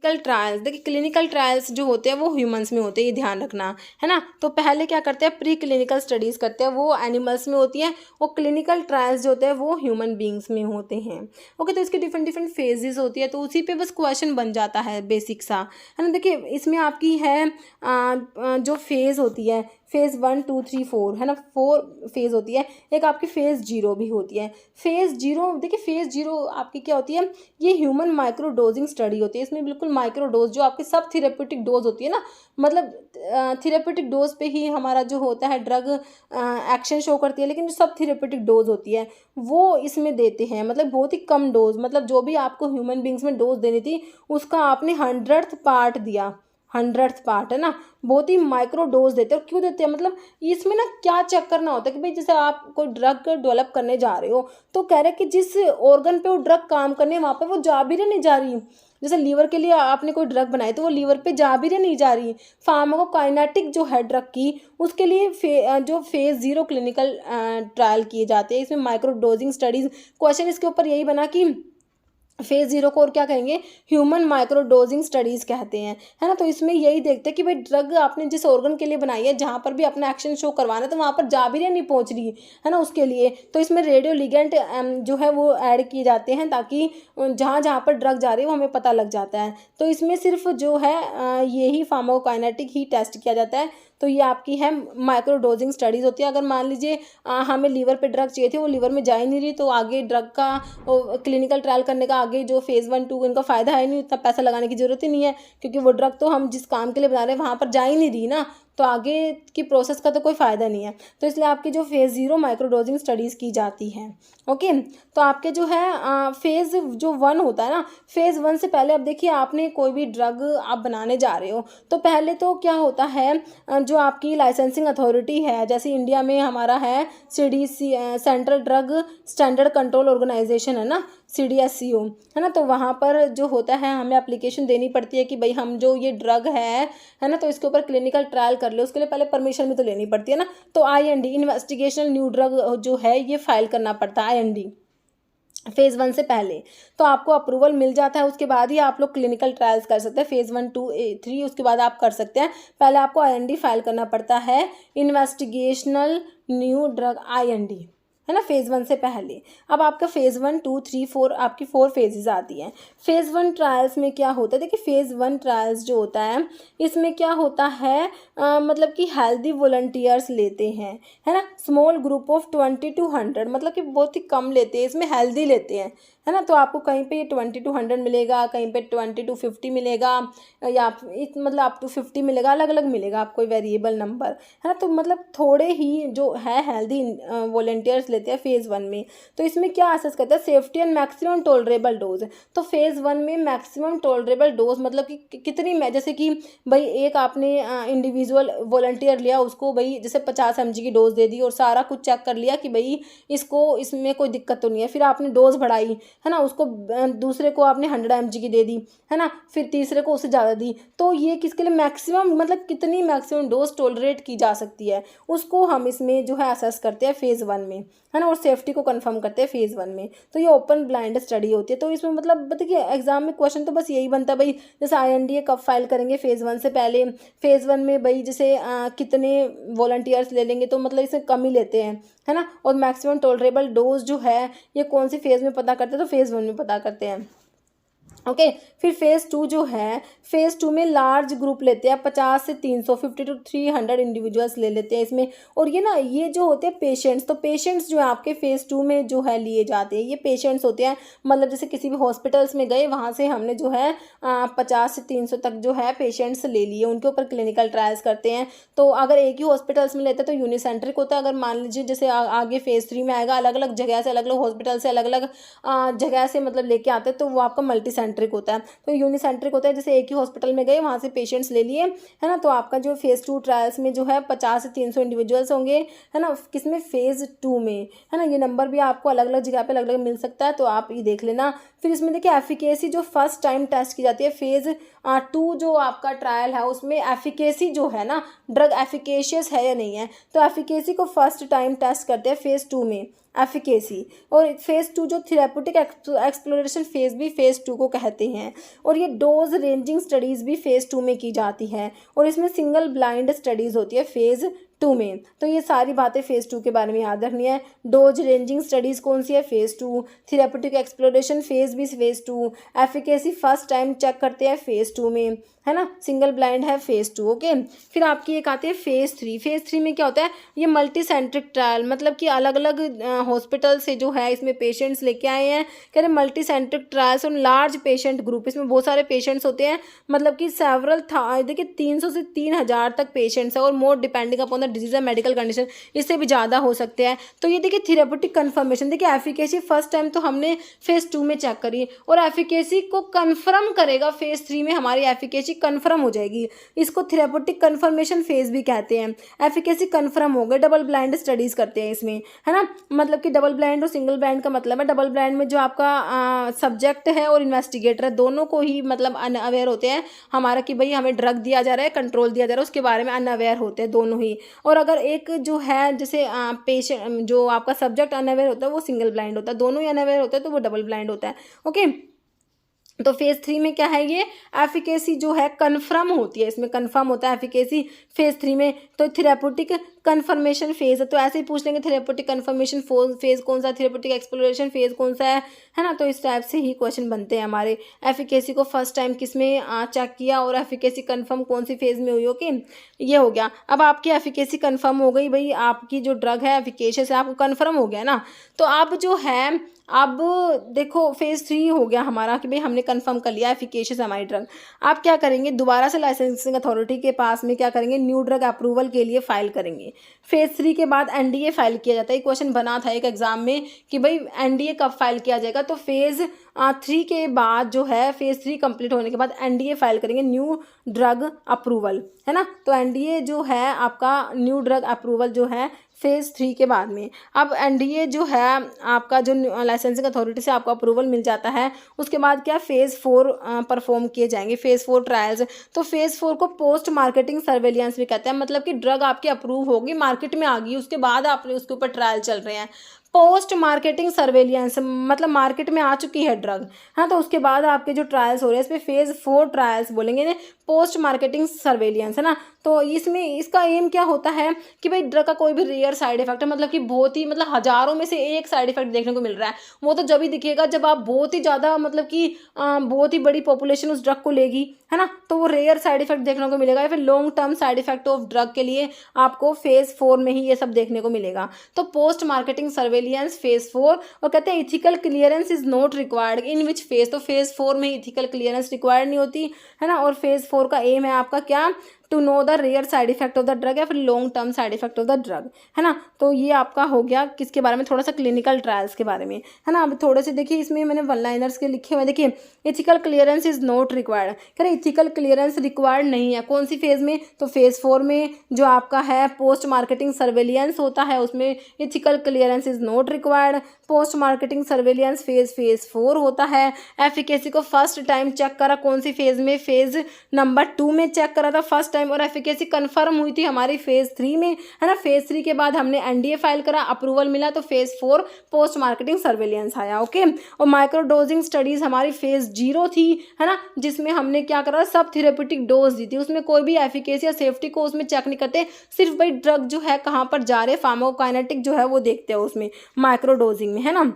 Clinical trials, देखिए clinical trials जो होते हैं वो ह्यूमंस में होते हैं, ये ध्यान रखना है ना। तो पहले क्या करते हैं, प्री क्लिनिकल स्टडीज़ करते हैं, वो एनिमल्स में होती हैं, और क्लिनिकल ट्रायल्स जो होते हैं वो ह्यूमन बींग्स में होते हैं। ओके, तो इसके डिफरेंट डिफरेंट फेजेस होती है, तो उसी पे बस क्वेश्चन बन जाता है बेसिक सा, है ना। देखिए इसमें आपकी है जो फेज़ होती है, फेज़ 1 2 3 4, है ना, 4 फेज़ होती है। एक आपकी फेज़ 0 भी होती है। फेज़ 0, देखिए फेज़ 0 आपकी क्या होती है, ये ह्यूमन माइक्रो डोजिंग स्टडी होती है। इसमें बिल्कुल माइक्रो डोज, जो आपकी सब थेरेप्यूटिक डोज होती है ना, मतलब थेरेप्यूटिक डोज पे ही हमारा जो होता है ड्रग एक्शन शो करती है, लेकिन जो सब थेरेप्यूटिक डोज होती है वो इसमें देते हैं, मतलब बहुत ही कम डोज, मतलब जो भी आपको ह्यूमन बींग्स में डोज देनी थी उसका आपने 100th पार्ट दिया, 100th पार्ट, है ना। बहुत ही माइक्रो डोज देते हैं। और क्यों देते हैं, मतलब इसमें ना क्या चेक करना होता है कि भाई जैसे आप कोई ड्रग डेवलप करने जा रहे हो, तो कह रहे हैं कि जिस ऑर्गन पे वो ड्रग काम करने वहाँ पर वो जा भी रही नहीं जा रही। जैसे लीवर के लिए आपने कोई ड्रग बनाई तो वो लीवर पे जा भी रही नहीं जा रही। फार्माकोकाइनेटिक जो है ड्रग की, उसके लिए जो फेज़ 0 क्लिनिकल ट्रायल किए जाते हैं, इसमें माइक्रो डोजिंग स्टडीज़। क्वेश्चन इसके ऊपर यही बना कि फेज़ 0 को और क्या कहेंगे, ह्यूमन माइक्रो डोजिंग स्टडीज़ कहते हैं, है ना। तो इसमें यही देखते हैं कि भाई ड्रग आपने जिस ऑर्गन के लिए बनाई है, जहाँ पर भी अपना एक्शन शो करवाना है, तो वहाँ पर जा भी नहीं पहुँच रही है ना, उसके लिए तो इसमें रेडियो लिगेंड जो है वो ऐड किए जाते हैं, ताकि जहाँ जहाँ पर ड्रग जा रही है वो हमें पता लग जाता है। तो इसमें सिर्फ जो है यही फार्माकोकाइनेटिक ही टेस्ट किया जाता है। तो ये आपकी है माइक्रो डोजिंग स्टडीज़ होती है। अगर मान लीजिए हमें लीवर पे ड्रग चाहिए थी, वो लीवर में जा ही नहीं रही, तो आगे ड्रग का क्लिनिकल ट्रायल करने का आगे जो फेज़ 1 2 इनका फ़ायदा है नहीं, उतना पैसा लगाने की ज़रूरत ही नहीं है, क्योंकि वो ड्रग तो हम जिस काम के लिए बना रहे हैं वहाँ पर जा ही नहीं रही ना, तो आगे की प्रोसेस का तो कोई फ़ायदा नहीं है। तो इसलिए आपकी जो फेज़ 0 माइक्रो डोजिंग स्टडीज़ की जाती है। ओके, तो आपके जो है फेज़ जो 1 होता है ना, फेज़ 1 से पहले अब देखिए आपने कोई भी ड्रग आप बनाने जा रहे हो, तो पहले तो क्या होता है, जो आपकी लाइसेंसिंग अथॉरिटी है, जैसे इंडिया में हमारा है CDC, central drug standard control organisation, है ना, CDSCO, है ना। तो वहाँ पर जो होता है हमें एप्लीकेशन देनी पड़ती है कि भाई हम जो ये ड्रग है ना, तो इसके ऊपर क्लिनिकल ट्रायल कर ले, उसके लिए पहले परमिशन भी तो लेनी पड़ती है ना। तो IND, इन्वेस्टिगेशनल न्यू ड्रग जो है, ये फाइल करना पड़ता है IND फेज़ 1 से पहले। तो आपको अप्रूवल मिल जाता है, उसके बाद ही आप लोग क्लिनिकल ट्रायल्स कर सकते हैं। फेज़ 1 2 3 उसके बाद आप कर सकते हैं। पहले आपको IND फाइल करना पड़ता है, इन्वेस्टिगेशनल न्यू ड्रग IND, है ना, फेज़ 1 से पहले। अब आपका फेज़ 1 2 3 4 आपकी 4 फेजेस आती हैं। फेज़ 1 ट्रायल्स में क्या होता है, देखिए फेज़ 1 ट्रायल्स जो होता है इसमें क्या होता है, मतलब कि हेल्दी वॉलंटियर्स लेते हैं, है ना, स्मॉल ग्रुप ऑफ 20 to 100, मतलब कि बहुत ही कम लेते हैं, इसमें हेल्दी लेते हैं, है ना। तो आपको कहीं पे 20 to 100 मिलेगा, कहीं पे 20 to 50 मिलेगा, या मतलब अप टू 50 मिलेगा, अलग अलग मिलेगा आपको वेरिएबल नंबर, है ना। तो मतलब थोड़े ही जो है हेल्दी वॉलंटियर्स लेते हैं फेज़ 1 में। तो इसमें क्या असेस करता है, safety and maximum tolerable dose. तो फेज़ 1 में मैक्सिमम टॉलरेबल डोज मतलब कि कितनी, जैसे कि भाई एक आपने इंडिविजुअल वॉलंटियर लिया, उसको भाई जैसे 50 mg की डोज दे दी और सारा कुछ चेक कर लिया कि भाई इसको इसमें कोई दिक्कत तो नहीं है, फिर आपने डोज बढ़ाई, है ना, उसको दूसरे को आपने 100 mg की दे दी, है ना, फिर तीसरे को उससे ज़्यादा दी। तो ये किसके लिए मैक्सिमम, मतलब कितनी मैक्सिमम डोज टॉलरेट की जा सकती है, उसको हम इसमें जो है असेस करते हैं फेज़ 1 में, है ना, और सेफ्टी को कंफर्म करते हैं फेज़ 1 में। तो ये ओपन ब्लाइंड स्टडी होती है। तो इसमें मतलब देखिए एग्जाम में क्वेश्चन तो बस यही बनता है भाई, जैसे IND कब फाइल करेंगे, फेज़ 1 से पहले। फेज़ 1 में भाई जैसे कितने वॉलंटियर्स ले लेंगे, तो मतलब इसे कम ही लेते हैं, है ना। और मैक्सिमम टॉलरेबल डोज जो है ये कौन सी फेज़ में पता करते हैं, तो फेज़ 1 में पता करते हैं। ओके, फिर फेज़ 2 जो है, फेज़ 2 में लार्ज ग्रुप लेते हैं, 50 से 300, 50 to 300 इंडिविजुअल्स ले लेते हैं इसमें। और ये ना ये जो होते हैं पेशेंट्स, तो पेशेंट्स जो है आपके फेज़ 2 में जो है लिए जाते हैं, ये पेशेंट्स होते हैं, मतलब जैसे किसी भी हॉस्पिटल्स में गए, वहाँ से हमने जो है 50 से 300 तक जो है पेशेंट्स ले लिए, उनके ऊपर क्लिनिकल ट्रायल्स करते हैं। तो अगर एक ही हॉस्पिटल्स में लेते हैं तो यूनिसेंट्रिक होता है। अगर मान लीजिए जैसे आगे फेज़ 3 में आएगा, अलग अलग जगह से, अलग अलग हॉस्पिटल से, अलग अलग जगह से मतलब लेके आते हैं, तो वो आपका मल्टी सेंट्रिक होता है। तो यूनिसेंट्रिक होता है, जैसे एक ही हॉस्पिटल में गए, वहाँ से पेशेंट्स ले लिए, है ना। तो आपका जो फेज़ 2 ट्रायल्स में जो है 50 से 300 इंडिविजुअल्स होंगे, है ना, किसमें, फेज़ 2 में, है ना। ये नंबर भी आपको अलग अलग जगह पे अलग अलग मिल सकता है, तो आप ये देख लेना। फिर इसमें देखिए एफिकेसी जो फर्स्ट टाइम टेस्ट की जाती है, फेज़ 2 जो आपका ट्रायल है उसमें एफिकेसी जो है ना, ड्रग एफिकेशियस है या नहीं है, तो एफिकेसी को फर्स्ट टाइम टेस्ट करते हैं फेज़ 2 में, एफिकेसी। और फेज़ 2 जो थेरेप्यूटिक एक्सप्लोरेशन फेज़ भी फेज़ 2 को कहते हैं। और ये डोज रेंजिंग स्टडीज़ भी फेज़ 2 में की जाती है और इसमें सिंगल ब्लाइंड स्टडीज़ होती है फेज़ 2 में। तो ये सारी बातें फेज़ 2 के बारे में याद रखनी है। डोज रेंजिंग स्टडीज़ कौन सी है? फेज़ 2। थेरेप्यूटिक एक्सप्लोरेशन फेज़ भी phase 2। Efficacy first time check करते हैं फेज़ 2 में, है ना, सिंगल ब्लाइंड है फेज़ 2। ओके, फिर आपकी एक आती है फेज़ 3। फेज़ 3 में क्या होता है? ये मल्टी सेंट्रिक ट्रायल, मतलब कि अलग अलग हॉस्पिटल से जो है इसमें पेशेंट्स लेके आए हैं। कह रहे मल्टी सेंट्रिक ट्रायल्स और लार्ज पेशेंट ग्रुप, इसमें बहुत सारे पेशेंट्स होते हैं, मतलब कि सेवरल था, देखिए 300 से 3000 तक पेशेंट्स है और मोर डिपेंडिंग अपॉन द डिजीज या मेडिकल कंडीशन, इससे भी ज़्यादा हो सकते हैं। तो ये देखिए थेरेप्यूटिक कन्फर्मेशन, देखिए एफिकेसी फर्स्ट टाइम तो हमने फेज़ 2 में चेक करी और एफिकेसी को कन्फर्म करेगा फेज़ 3 में, हमारी एफिकेसी कन्फर्म हो जाएगी। इसको थेरेप्यूटिक कन्फर्मेशन फेज़ भी कहते हैं। एफिकेसी कन्फर्म हो गए, डबल ब्लाइंड स्टडीज़ करते हैं इसमें, है ना, मतलब कि डबल ब्लाइंड और सिंगल ब्लाइंड का मतलब है, डबल ब्लाइंड में जो आपका सब्जेक्ट है और इन्वेस्टिगेटर है दोनों को ही मतलब अनअवेयर होते हैं हमारा कि भाई हमें ड्रग दिया जा रहा है, कंट्रोल दिया जा रहा है, उसके बारे में अनअवेयर होते हैं दोनों ही। और अगर एक जो है जैसे पेशेंट जो आपका सब्जेक्ट अनअवेयर होता है वो सिंगल ब्लाइंड होता है, दोनों ही अनअवेयर होते हैं तो वो डबल ब्लाइंड होता है। ओके, तो फेज़ 3 में क्या है? ये एफिकेसी जो है कन्फर्म होती है, इसमें कन्फर्म होता है एफिकेसी फेज़ 3 में। तो थेरेप्यूटिक कन्फर्मेशन फेज़ है, तो ऐसे ही पूछ लेंगे थेरेप्यूटिक कन्फर्मेशन फेज़ कौन सा है, थेरेप्यूटिक एक्सप्लोरेशन फेज़ कौन सा है ना। तो इस टाइप से ही क्वेश्चन बनते हैं हमारे। एफिकेसी को फर्स्ट टाइम किस में चेक किया और एफिकेसी कन्फर्म कौन सी फेज़ में हुई? ओके, ये हो गया। अब आपकी एफिकेसी कन्फर्म हो गई, भाई आपकी जो ड्रग है एफिकेशियस है, आपको कन्फर्म हो गया ना। तो अब जो है, अब देखो फेज़ 3 हो गया हमारा कि भाई हमने कंफर्म कर लिया एफिकेशियस हमारी ड्रग। आप क्या करेंगे? दोबारा से लाइसेंसिंग अथॉरिटी के पास में क्या करेंगे? न्यू ड्रग अप्रूवल के लिए फाइल करेंगे। फेज़ 3 के बाद एनडीए फाइल किया जाता है। एक क्वेश्चन बना था एक एग्जाम में कि भाई एनडीए कब फाइल किया जाएगा? तो फेज़ 3 के बाद जो है, फेज़ 3 कंप्लीट होने के बाद एनडीए फाइल करेंगे, न्यू ड्रग अप्रूवल, है ना। तो एनडीए जो है आपका न्यू ड्रग अप्रूवल जो है फेज़ 3 के बाद में। अब एनडीए जो है आपका जो लाइसेंसिंग अथॉरिटी से आपको अप्रूवल मिल जाता है, उसके बाद क्या फेज़ 4 परफॉर्म किए जाएंगे, फेज़ 4 ट्रायल्स। तो फेज़ 4 को पोस्ट मार्केटिंग सर्वेलियंस भी कहते हैं, मतलब कि ड्रग आपकी अप्रूव होगी, मार्केट में आ गई, उसके बाद आपने उसके ऊपर ट्रायल चल रहे हैं। पोस्ट मार्केटिंग सर्वेलियंस मतलब मार्केट में आ चुकी है ड्रग, हाँ, तो उसके बाद आपके जो ट्रायल्स हो रहे हैं इस पर फेज़ 4 ट्रायल्स बोलेंगे ना, पोस्ट मार्केटिंग सर्वेलियंस, है ना। तो इसमें इसका एम क्या होता है कि भाई ड्रग का कोई भी रेयर साइड इफेक्ट है, मतलब कि बहुत ही, मतलब हज़ारों में से एक साइड इफेक्ट देखने को मिल रहा है, वो तो जब ही दिखेगा जब आप बहुत ही ज़्यादा, मतलब कि बहुत ही बड़ी पॉपुलेशन उस ड्रग को लेगी, है ना, तो वो रेयर साइड इफेक्ट देखने को मिलेगा। या फिर long term side effect of drug के लिए आपको फेज़ 4 में ही ये सब देखने को मिलेगा। तो पोस्ट मार्केटिंग सर्वेलियंस फेज़ 4, और कहते हैं ethical clearance is not required in which phase, तो फेज़ 4 में इथिकल क्लियरेंस रिक्वायर्ड नहीं होती, है ना। और फेज़ 4 का एम है आपका क्या? To know the rare side effect of the drug या फिर long term side effect of the drug, है ना। तो ये आपका हो गया किसके बारे में? थोड़ा सा क्लिनिकल ट्रायल्स के बारे में, है ना। अब थोड़े से देखिए इसमें मैंने वन लाइनर्स के लिखे हुए, देखिए ethical clearance is not required, कह रहे इथिकल क्लियरेंस रिक्वायर्ड नहीं है, कौन सी फेज़ में? तो फेज़ 4 में जो आपका है पोस्ट मार्केटिंग सर्वेलियंस होता है उसमें ethical clearance is not required. Post marketing surveillance phase 4 होता है। एफिकेसी को फर्स्ट टाइम चेक करा कौन सी फेज़ में? फेज़ नंबर 2 में चेक करा था फर्स्ट टाइम, और एफिकेसी कंफर्म हुई थी हमारी फेज़ 3 में, है ना। फेज़ 3 के बाद हमने एनडीए फाइल करा, अप्रूवल मिला, तो फेज़ 4 पोस्ट मार्केटिंग सर्वेलियंस आया। ओके, और माइक्रो डोजिंग स्टडीज़ हमारी फेज़ 0 थी, है ना, जिसमें हमने क्या करा? सब थेरेप्यूटिक डोज दी थी, उसमें कोई भी एफिकेसी या सेफ्टी को उसमें चेक नहीं करते, सिर्फ भाई ड्रग जो है कहाँ पर जा रहे, फार्माकोकाइनेटिक जो है वो देखते हैं उसमें माइक्रो डोजिंग में, है ना।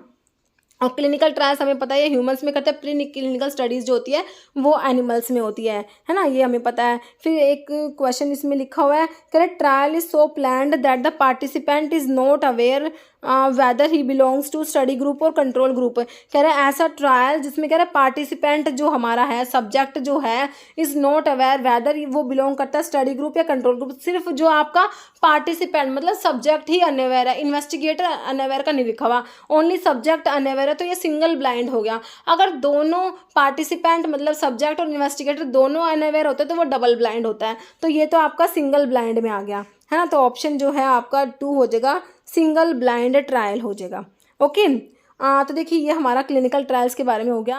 और क्लिनिकल ट्रायल्स हमें पता है ह्यूमंस में करते हैं, प्री क्लिनिकल स्टडीज़ जो होती है वो एनिमल्स में होती है ना, ये हमें पता है। फिर एक क्वेश्चन इसमें लिखा हुआ है, correct, trial is so planned that the participant is not aware whether he belongs to study group और कंट्रोल ग्रुप। कह रहे हैं ऐसा ट्रायल जिसमें कह रहे हैं पार्टिसिपेंट जो हमारा है, सब्जेक्ट जो है, इज़ नॉट अवेयर वेदर वो बिलोंग करता है स्टडी ग्रुप या कंट्रोल ग्रुप। सिर्फ जो आपका पार्टिसिपेंट मतलब सब्जेक्ट ही अनअवेयर है, इन्वेस्टिगेटर अनअवेयर का नहीं लिखा हुआ, ओनली सब्जेक्ट अनअवेयर है, तो ये सिंगल ब्लाइंड हो गया। अगर दोनों पार्टिसिपेंट मतलब सब्जेक्ट और इन्वेस्टिगेटर दोनों अनअवेयर होते हैं तो वो डबल ब्लाइंड होता है, तो ये तो आपका सिंगल ब्लाइंड में आ गया, है ना। तो ऑप्शन जो है आपका 2 हो जाएगा, सिंगल ब्लाइंड ट्रायल हो जाएगा। ओके, तो देखिए ये हमारा क्लिनिकल ट्रायल्स के बारे में हो गया।